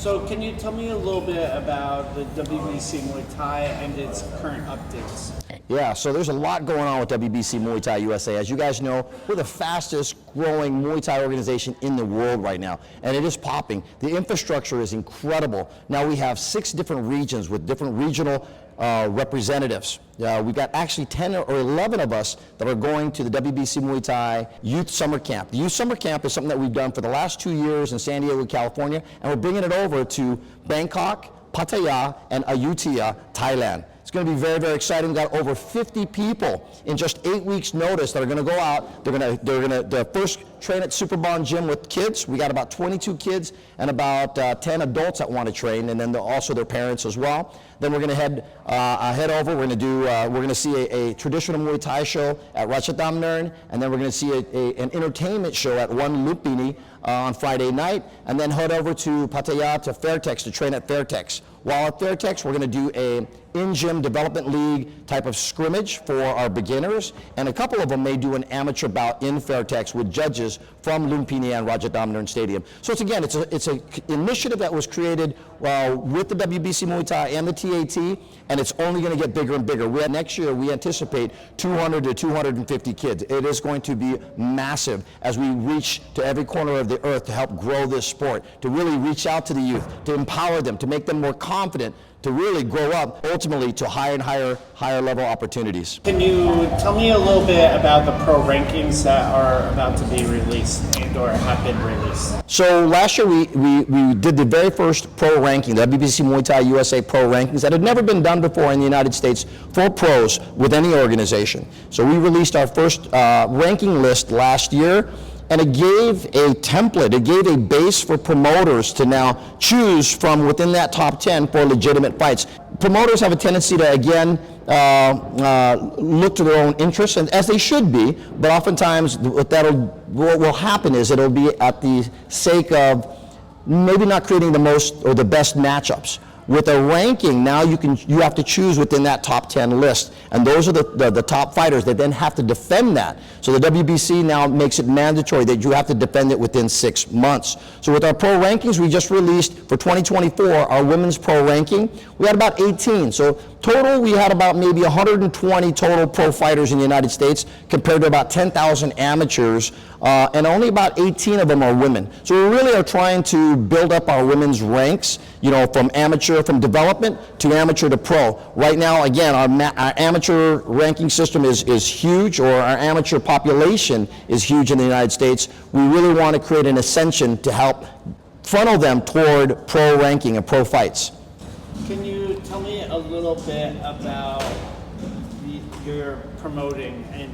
So can you tell me a little bit about the WBC Muay Thai and its current updates? Yeah, so there's a lot going on with WBC Muay Thai USA. As you guys know, we're the fastest growing Muay Thai organization in the world right now, and it is popping. The infrastructure is incredible. Now we have 6 different regions with different regional representatives. We've got actually 10 or 11 of us that are going to the WBC Muay Thai Youth Summer Camp. The Youth Summer Camp is something that we've done for the last 2 years in San Diego, California, and we're bringing it over to Bangkok, Pattaya, and Ayutthaya, Thailand. It's going to be very, very exciting. We've got over 50 people in just 8 weeks' notice that are going to go out. They're going to first train at Superbond Gym with kids. We got about 22 kids and about 10 adults that want to train, and then also their parents as well. Then we're going to head over. We're going to see a traditional Muay Thai show at Ratchatham, and then we're going to see an entertainment show at one Lumpinee on Friday night, and then head over to Pattaya to Fairtex to train at Fairtex. While at Fairtex, we're going to do a in-gym development league type of scrimmage for our beginners, and a couple of them may do an amateur bout in Fairtex with judges from Lumpinee and Ratchatham Stadium. So it's an initiative that was created with the WBC Muay Thai and the TAT, and it's only going to get bigger and bigger. Next year, we anticipate 200 to 250 kids. It is going to be massive as we reach to every corner of the earth to help grow this sport, to really reach out to the youth, to empower them, to make them more confident, to really grow up ultimately to higher and higher level opportunities. Can you tell me a little bit about the pro rankings that are about to be released and or have been released? So last year we did the very first pro ranking, the WBC Muay Thai USA pro rankings, that had never been done before in the United States for pros with any organization. So we released our first ranking list last year, and it gave a template, it gave a base for promoters to now choose from within that top 10 for legitimate fights. Promoters have a tendency to, again, look to their own interests, and as they should be, but oftentimes what will happen is it'll be at the sake of maybe not creating the most or the best matchups. With a ranking, now you have to choose within that top 10 list, and those are the top fighters that then have to defend that. So the WBC now makes it mandatory that you have to defend it within 6 months. So with our pro rankings, we just released for 2024 our women's pro ranking. We had about 18. So total, we had about maybe 120 total pro fighters in the United States compared to about 10,000 amateurs, and only about 18 of them are women. So we really are trying to build up our women's ranks, from development to amateur to pro. Right now, again, our amateur ranking system is huge, or our amateur population is huge in the United States. We really want to create an ascension to help funnel them toward pro ranking and pro fights. Can you tell me a little bit about your promoting and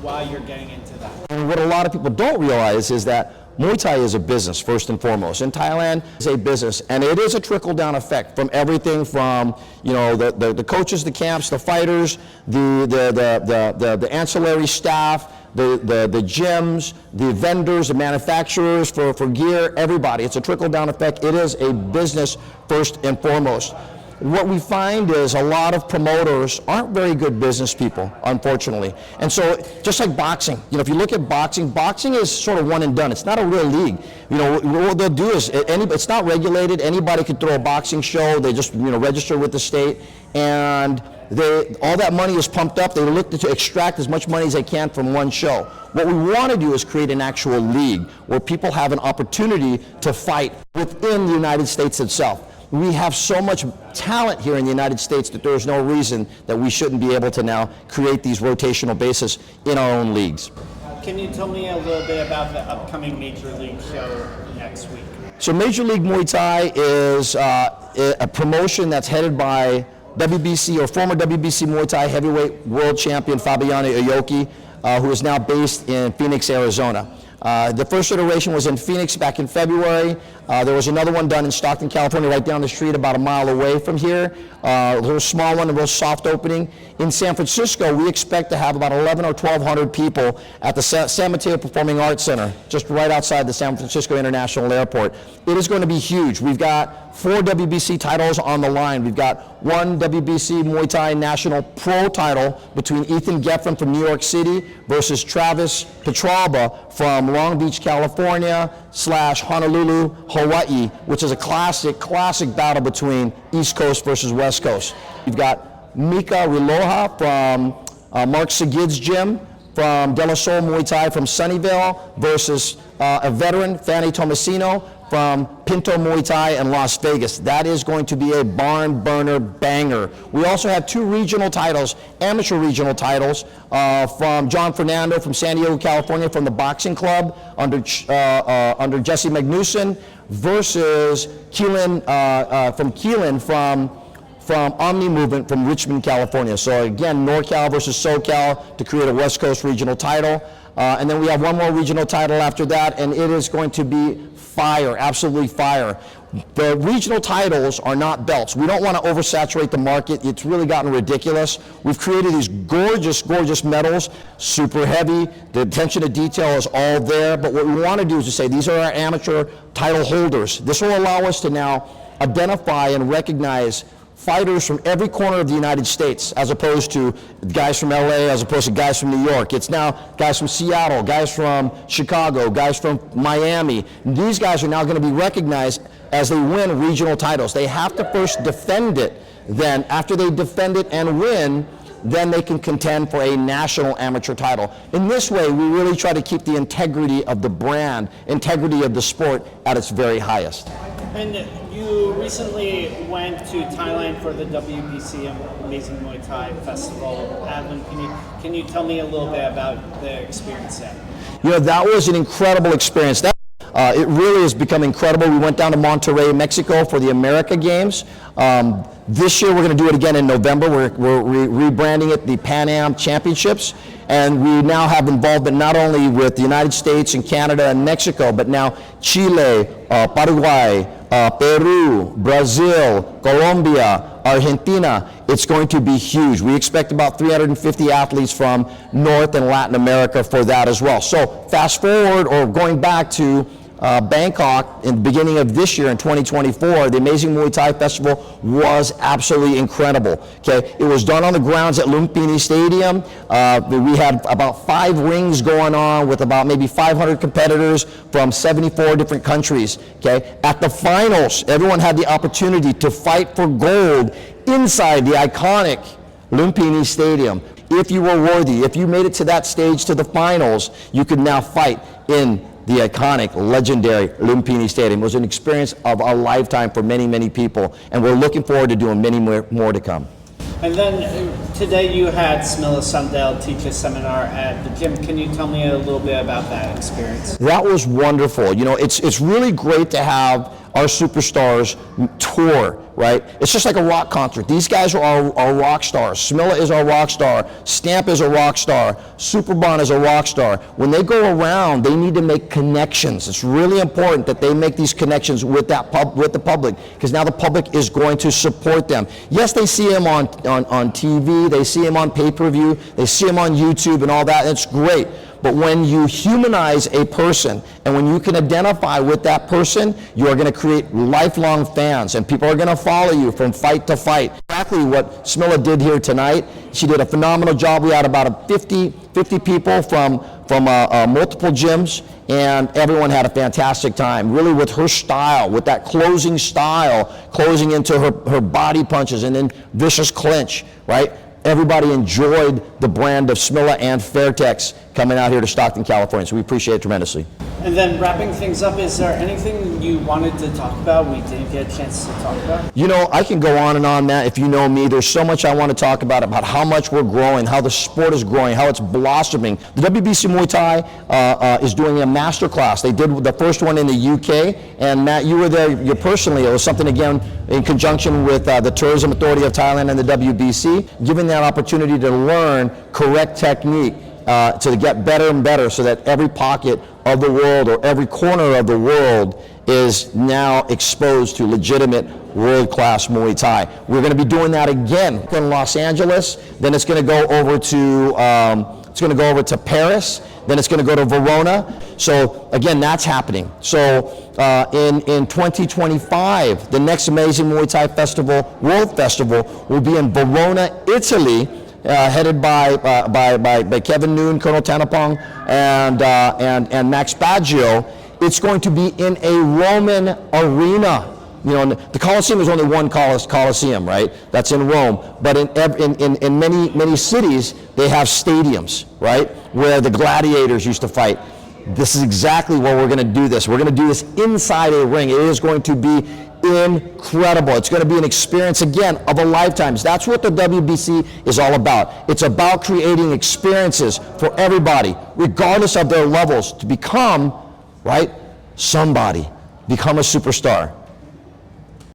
why you're getting into that? And what a lot of people don't realize is that Muay Thai is a business, first and foremost. In Thailand, it's a business, and it is a trickle-down effect from everything from, the coaches, the camps, the fighters, the ancillary staff, the gyms, the vendors, the manufacturers for gear, everybody. It's a trickle-down effect. It is a business first and foremost. What we find is a lot of promoters aren't very good business people, unfortunately. And so, just like boxing, if you look at boxing is sort of one and done. It's not a real league. What they'll do is, it's not regulated. Anybody could throw a boxing show. They just, register with the state, and all that money is pumped up. They look to extract as much money as they can from one show. What we want to do is create an actual league where people have an opportunity to fight within the United States itself. We have so much talent here in the United States that there's no reason that we shouldn't be able to now create these rotational bases in our own leagues. Can you tell me a little bit about the upcoming Major League show next week? So Major League Muay Thai is a promotion that's headed by WBC or former WBC Muay Thai heavyweight world champion Fabiano Aoki, who is now based in Phoenix, Arizona. The first iteration was in Phoenix back in February. There was another one done in Stockton, California, right down the street about a mile away from here. A little small one, a real soft opening. In San Francisco, we expect to have about 1,100 or 1,200 people at the San Mateo Performing Arts Center, just right outside the San Francisco International Airport. It is going to be huge. We've got 4 WBC titles on the line. We've got 1 WBC Muay Thai National Pro title between Ethan Geffen from New York City versus Travis Petralba from Long Beach, California / Honolulu, Hawaii, which is a classic battle between East Coast versus West Coast. You've got Mika Riloha from Mark Sagid's gym, from De La Soul Muay Thai from Sunnyvale versus a veteran, Fanny Tomasino, from Pinto Muay Thai in Las Vegas. That is going to be a barn burner banger. We also have 2 regional titles, amateur regional titles, from John Fernando from San Diego, California, from the boxing club under Jesse Magnuson, versus Keelan from Keelan from Omni Movement from Richmond, California. So again, NorCal versus SoCal to create a West Coast regional title. And then we have one more regional title after that, and it is going to be fire, absolutely fire. The regional titles are not belts. We don't want to oversaturate the market. It's really gotten ridiculous. We've created these gorgeous, gorgeous medals, super heavy. The attention to detail is all there. But what we want to do is to say these are our amateur title holders. This will allow us to now identify and recognize fighters from every corner of the United States, as opposed to guys from LA, as opposed to guys from New York. It's now guys from Seattle, guys from Chicago, guys from Miami. These guys are now going to be recognized as they win regional titles. They have to first defend it. Then, after they defend it and win, then they can contend for a national amateur title. In this way, we really try to keep the integrity of the brand, integrity of the sport at its very highest. And you recently went to Thailand for the WBC Amazing Muay Thai Festival at Lumpinee. Can you tell me a little bit about the experience there? You know, that was an incredible experience. It really has become incredible. We went down to Monterrey, Mexico for the America Games. This year we're going to do it again in November. We're rebranding it the Pan Am Championships. And we now have involvement not only with the United States and Canada and Mexico, but now Chile, Paraguay, Peru, Brazil, Colombia, Argentina. It's going to be huge. We expect about 350 athletes from North and Latin America for that as well. So fast forward, or going back to Bangkok in the beginning of this year in 2024, the Amazing Muay Thai Festival was absolutely incredible. Okay, it was done on the grounds at Lumpinee Stadium. We had about 5 rings going on with about maybe 500 competitors from 74 different countries. Okay, at the finals, everyone had the opportunity to fight for gold inside the iconic Lumpinee Stadium. If you were worthy, if you made it to that stage, to the finals, you could now fight in the iconic, legendary Lumpinee Stadium. It was an experience of a lifetime for many, many people, and we're looking forward to doing many more to come. And then today you had Smilla Sundell teach a seminar at the gym. Can you tell me a little bit about that experience? That was wonderful. You know, it's really great to have our superstars tour, right? It's just like a rock concert. These guys are our rock stars. Smilla is our rock star. Stamp is a rock star. Superbon is a rock star. When they go around, they need to make connections. It's really important that they make these connections with the public, because now the public is going to support them. Yes, they see him on TV, they see him on pay-per-view, they see him on YouTube and all that, and it's great. But when you humanize a person, and when you can identify with that person, you are going to create lifelong fans, and people are going to follow you from fight to fight. Exactly what Smilla did here tonight. She did a phenomenal job. We had about 50 people from multiple gyms, and everyone had a fantastic time. Really, with her style, with that closing style, closing into her body punches and then vicious clinch, right? Everybody enjoyed the brand of Smilla and Fairtex coming out here to Stockton, California. So we appreciate it tremendously. And then wrapping things up, is there anything you wanted to talk about we didn't get a chance to talk about? You know, I can go on and on, Matt. If you know me, there's so much I want to talk about how much we're growing, how the sport is growing, how it's blossoming. The WBC Muay Thai is doing a master class. They did the first one in the UK, and Matt, you were there personally. It was something, again, in conjunction with the Tourism Authority of Thailand and the WBC, giving that opportunity to learn correct technique to get better and better, so that every pocket of the world or every corner of the world is now exposed to legitimate world-class Muay Thai. We're going to be doing that again in Los Angeles. Then it's going to go over to Paris. Then it's going to go to Verona. So again, that's happening. So in 2025, the next Amazing Muay Thai Festival, World Festival, will be in Verona, Italy, headed by Kevin Noon, Colonel Tanapong, and Max Baggio. It's going to be in a Roman arena. You know, the Colosseum is only one Colosseum, right? That's in Rome. But in many cities, they have stadiums, right? Where the gladiators used to fight. This is exactly where we're going to do this. We're going to do this inside a ring. It is going to be incredible. It's going to be an experience, again, of a lifetime. That's what the WBC is all about. It's about creating experiences for everybody, regardless of their levels, to become, right, somebody, become a superstar.